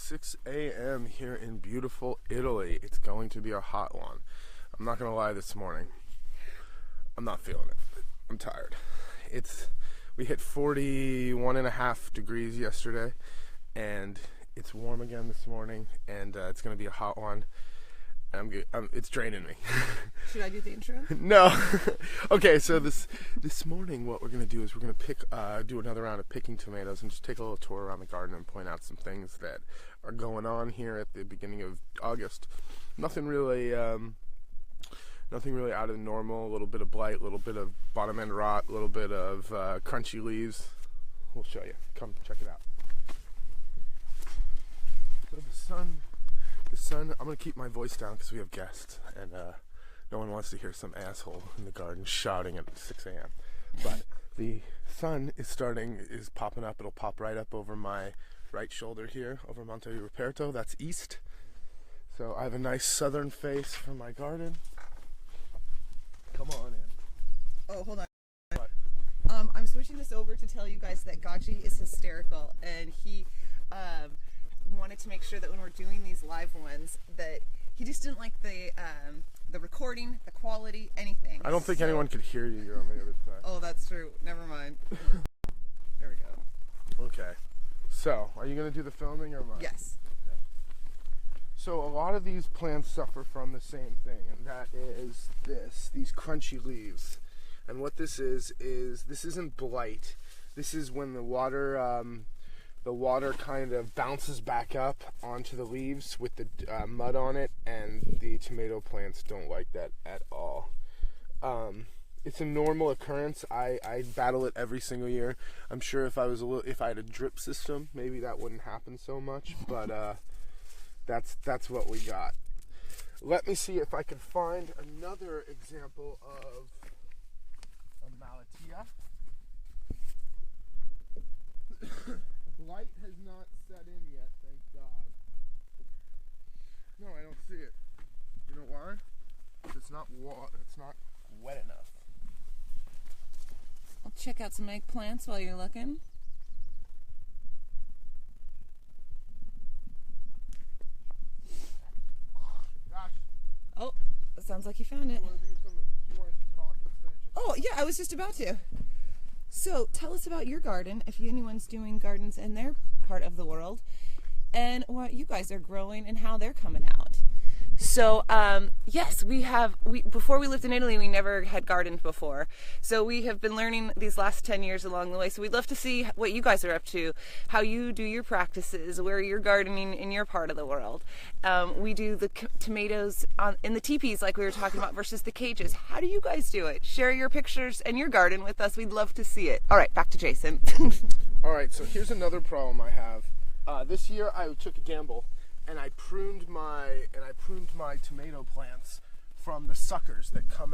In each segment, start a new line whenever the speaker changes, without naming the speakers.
6 a.m. here in beautiful Italy. It's going to be a hot one. I'm not going to lie, this morning, I'm not feeling it. I'm tired. We hit 41.5 degrees yesterday, and it's warm again this morning, and it's going to be a hot one. It's draining me.
Should I do the intro?
No. Okay, so this morning what we're going to do is we're going to do another round of picking tomatoes and just take a little tour around the garden and point out some things that are going on here at the beginning of August. Nothing really out of the normal. A little bit of blight, a little bit of bottom end rot, a little bit of crunchy leaves. We'll show you. Come check it out. So the sun, I'm going to keep my voice down because we have guests, and no one wants to hear some asshole in the garden shouting at 6 a.m. But the sun is popping up. It'll pop right up over my right shoulder here, over Monte Ruperto. That's east. So I have a nice southern face for my garden. Come on in.
Oh, hold on.
What?
I'm switching this over to tell you guys that Gachi is hysterical, and he wanted to make sure that when we're doing these live ones that he just didn't like the recording, the quality, anything.
I don't think anyone could hear you. You're on the other side.
Oh, that's true. Never mind. There we go.
Okay. So, are you going to do the filming or am I?
Yes.
Okay. So, a lot of these plants suffer from the same thing, and that is these crunchy leaves. And what this is this isn't blight. This is when the water kind of bounces back up onto the leaves with the mud on it, and the tomato plants don't like that at all. It's a normal occurrence. I battle it every single year. I'm sure if I had a drip system, maybe that wouldn't happen so much, but that's what we got. Let me see if I can find another example of a malatia. Light has not set in yet, thank God. No, I don't see it. You know why? It's not wet enough.
I'll check out some eggplants while you're looking.
Gosh.
Oh, it sounds like you found it.
Do you want to talk instead of just...
Oh, yeah, I was just about to. So tell us about your garden, if anyone's doing gardens in their part of the world, and what you guys are growing and how they're coming out. So yes, before we lived in Italy, we never had gardened before. So we have been learning these last 10 years along the way. So we'd love to see what you guys are up to, how you do your practices, where you're gardening in your part of the world. We do the tomatoes in the teepees like we were talking about versus the cages. How do you guys do it? Share your pictures and your garden with us. We'd love to see it. All right, back to Jason.
All right, so here's another problem I have. This year I took a gamble. And I pruned my tomato plants from the suckers that come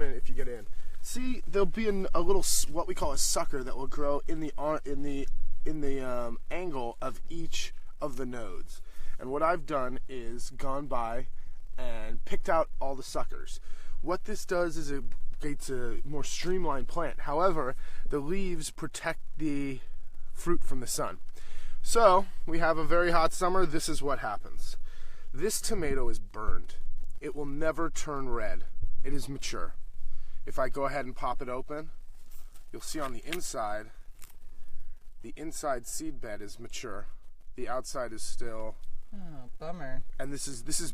in if you get in. See, there'll be a little what we call a sucker that will grow in the angle of each of the nodes. And what I've done is gone by and picked out all the suckers. What this does is it creates a more streamlined plant. However, the leaves protect the fruit from the sun. So, we have a very hot summer. This is what happens. This tomato is burned. It will never turn red. It is mature. If I go ahead and pop it open, you'll see on the inside seed bed is mature. The outside is still...
Oh, bummer.
And this is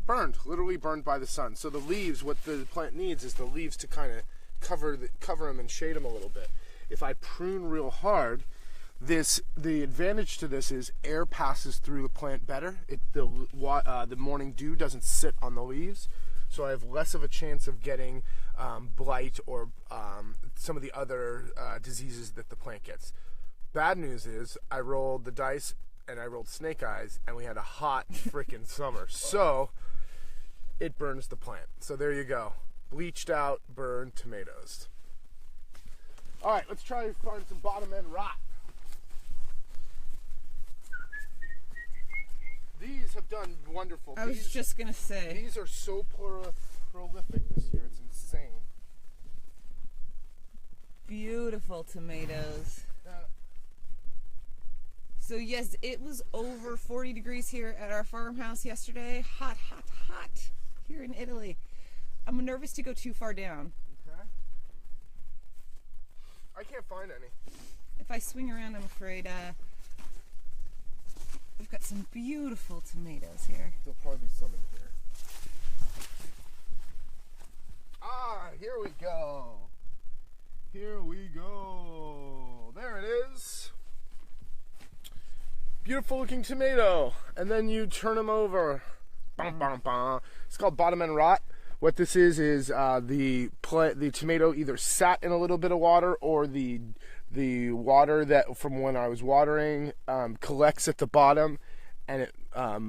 burned, literally burned by the sun. So the leaves, what the plant needs is the leaves to kind of cover them and shade them a little bit. If I prune real hard... The advantage to this is air passes through the plant better. The morning dew doesn't sit on the leaves, so I have less of a chance of getting blight or some of the other diseases that the plant gets. Bad news is I rolled the dice and I rolled snake eyes, and we had a hot freaking summer, so it burns the plant. So there you go, bleached out, burned tomatoes. All right, let's try to find some bottom end rot. These have done wonderful.
I was just going to say.
These are so prolific this year. It's insane.
Beautiful tomatoes. So yes, it was over 40 degrees here at our farmhouse yesterday. Hot, hot, hot here in Italy. I'm nervous to go too far down.
Okay. I can't find any.
If I swing around, I'm afraid we've got some beautiful tomatoes here.
There'll probably be some in here. Ah, here we go. Here we go. There it is. Beautiful looking tomato. And then you turn them over. Bum, bum, bum. It's called bottom end rot. What this is the tomato either sat in a little bit of water, or the water that from when I was watering collects at the bottom, and it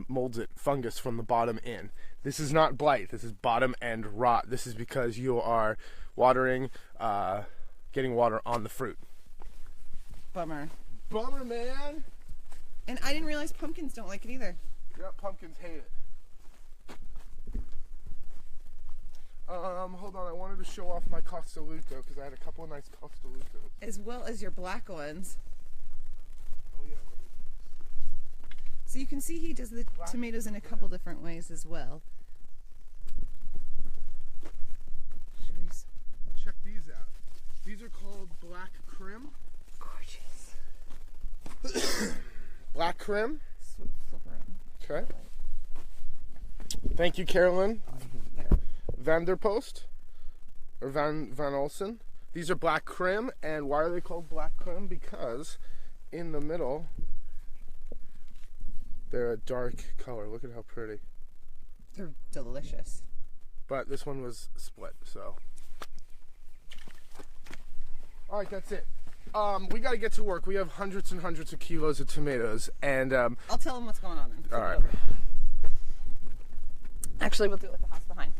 molds it, fungus from the bottom in. This is not blight. This is bottom end rot. This is because you are watering, getting water on the fruit.
Bummer.
Bummer, man.
And I didn't realize pumpkins don't like it either.
Yeah, pumpkins hate it. Hold on, I wanted to show off my Costaluto because I had a couple of nice Costalutos.
As well as your black ones.
Oh yeah.
So you can see he does the tomatoes in a couple different ways as well.
Check these out. These are called black crim.
Gorgeous.
Black crim.
Flip around.
Okay. Thank you, Carolyn. Vanderpost or Van Olsen. These are black crim, and why are they called black crim? Because in the middle they're a dark color. Look at how pretty.
They're delicious.
But this one was split, so. All right, that's it. We got to get to work. We have hundreds and hundreds of kilos of tomatoes, and
I'll tell them what's going on then.
all right.
Actually, we'll do it with the house behind.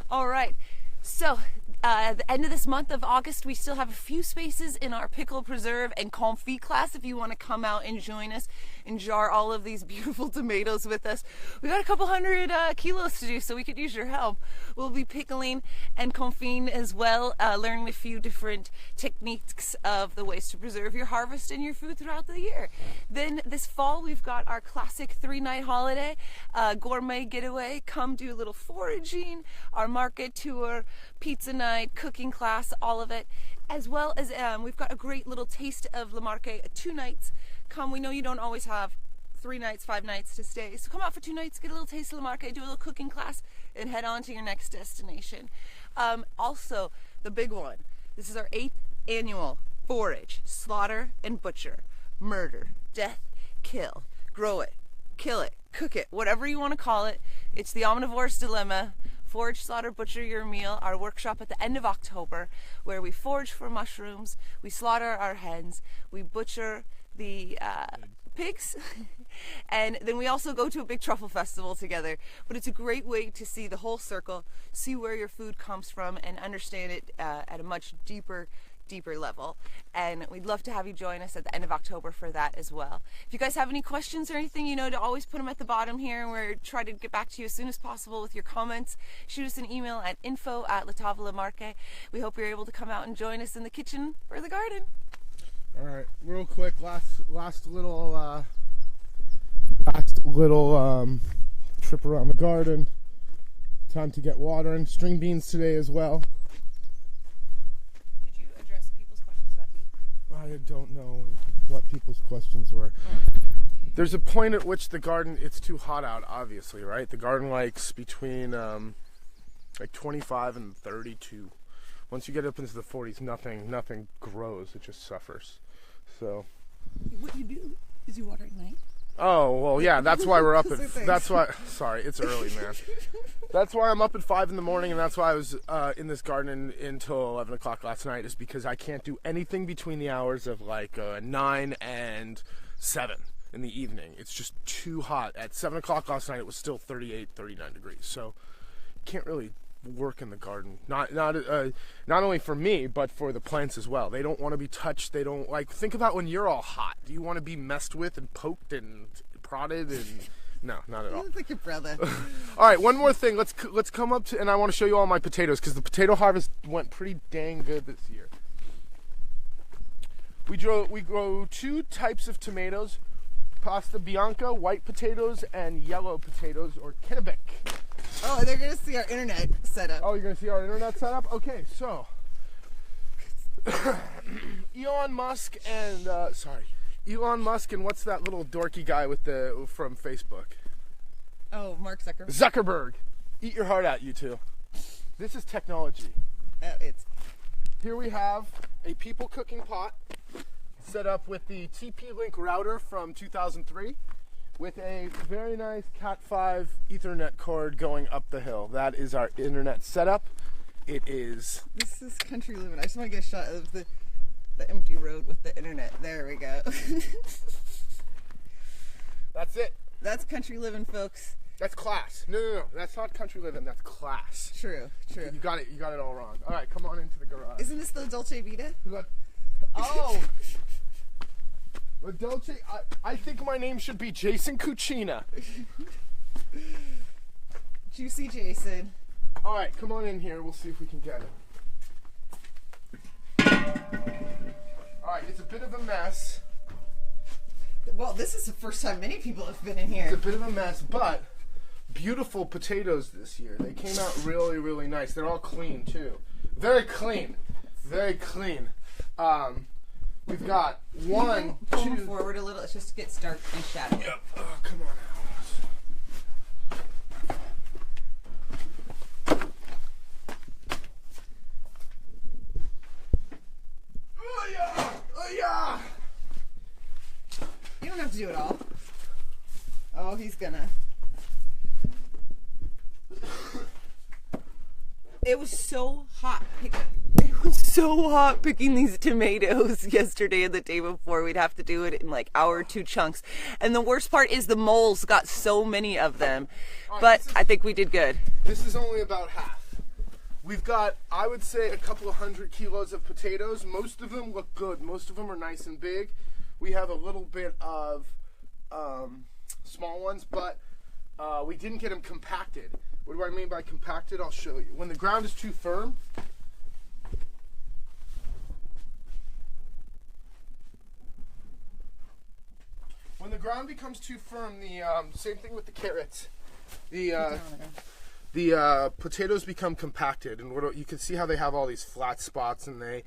All right, so at the end of this month of August, we still have a few spaces in our pickle, preserve, and confit class if you want to come out and join us and jar all of these beautiful tomatoes with us. We got a couple hundred kilos to do, so we could use your help. We'll be pickling and confiting as well, learning a few different techniques of the ways to preserve your harvest and your food throughout the year. Then this fall, we've got our classic 3-night holiday, gourmet getaway. Come do a little foraging, our market tour, pizza night, cooking class, all of it. As well as we've got a great little taste of La Marche, 2 nights. Come, we know you don't always have 3 nights, 5 nights to stay. So come out for 2 nights, get a little taste of La Marche, do a little cooking class, and head on to your next destination. Also, the big one. This is our 8th annual forage, slaughter and butcher, murder, death, kill, grow it, kill it, cook it, whatever you want to call it. It's the omnivore's dilemma. Forage, slaughter, butcher your meal, our workshop at the end of October, where we forage for mushrooms, we slaughter our hens, we butcher the pigs, and then we also go to a big truffle festival together. But it's a great way to see the whole circle, see where your food comes from, and understand it at a much deeper level. And we'd love to have you join us at the end of October for that as well. If you guys have any questions or anything, you know to always put them at the bottom here, and we're trying to get back to you as soon as possible with your comments. Shoot us an email at info@Tavola Marche. We hope you're able to come out and join us in the kitchen or the garden.
All right, real quick, last little trip around the garden. Time to get watering. String beans today as well.
Did you address people's questions about heat?
I don't know what people's questions were. There's a point at which the garden, it's too hot out, obviously, right? The garden likes between like 25 and 32. Once you get up into the 40s, nothing grows. It just suffers. So.
What you do is you water at night.
Oh, well, yeah, that's why we're up sorry, it's early, man. That's why I'm up at 5 in the morning, and that's why I was in this garden until 11 o'clock last night, is because I can't do anything between the hours of like 9 and 7 in the evening. It's just too hot. At 7 o'clock last night, it was still 38, 39 degrees, so can't really work in the garden. Not only for me, but for the plants as well. They don't want to be touched. They don't like. Think about when you're all hot. Do you want to be messed with and poked and prodded? And no, not at all.
You look like your brother.
All right, one more thing. Let's come up to, and I want to show you all my potatoes because the potato harvest went pretty dang good this year. We grow 2 types of tomatoes. pasta bianca, white potatoes, and yellow potatoes, or Kennebec.
Oh, they're going to see our internet setup.
Oh, you're going to see our internet setup? Okay, so Elon Musk and what's that little dorky guy from Facebook?
Oh, Mark Zuckerberg.
Zuckerberg. Eat your heart out, you two. This is technology. Here we have a people cooking pot set up with the TP-Link router from 2003 with a very nice Cat5 Ethernet cord going up the hill. That is our internet setup. It is...
This is country living. I just want to get a shot of the empty road with the internet. There we go.
That's it.
That's country living, folks.
That's class. No. That's not country living. That's class.
True.
You got it all wrong. All right, come on into the garage.
Isn't this the Dolce Vita?
Oh! The Dolce... I think my name should be Jason Cucina.
Juicy Jason.
All right, come on in here. We'll see if we can get it. All right, it's a bit of a mess.
Well, this is the first time many people have been in here.
It's a bit of a mess, but beautiful potatoes this year. They came out really, really nice. They're all clean, too. Very clean. Very clean. We've got one,
Pull
two...
them forward a little. It's just gets dark and shadowy.
Yep. Oh, come on, Alice. Oh, yeah! Oh, yeah!
You don't have to do it all. Oh, he's gonna. It was so hot. It was so hot picking these tomatoes yesterday and the day before. We'd have to do it in like hour or two chunks. And the worst part is the moles got so many of them. But I think we did good.
This is only about half. We've got, I would say, a couple of 100 kilos of potatoes. Most of them look good. Most of them are nice and big. We have a little bit of small ones, but we didn't get them compacted. What do I mean by compacted? I'll show you. When the ground is too firm, when the ground becomes too firm, the same thing with the carrots. The potatoes become compacted, and you can see how they have all these flat spots, and they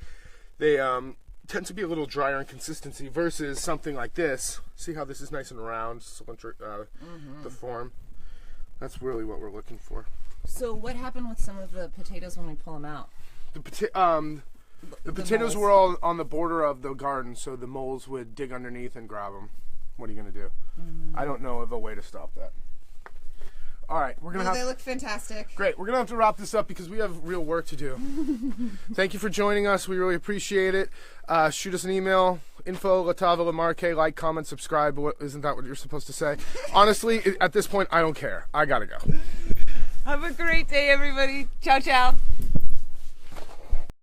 tend to be a little drier in consistency versus something like this. See how this is nice and round, the form. That's really what we're looking for.
So what happened with some of the potatoes when we pull them out?
The potatoes were all on the border of the garden, so the moles would dig underneath and grab them. What are you going to do? I don't know of a way to stop that. All right, we're gonna.
They look fantastic.
Great. We're gonna have to wrap this up because we have real work to do. Thank you for joining us. We really appreciate it. Shoot us an email. Info Tavola Marche. Like, comment, subscribe. Isn't that what you're supposed to say? Honestly, at this point, I don't care. I gotta go.
Have a great day, everybody. Ciao, ciao.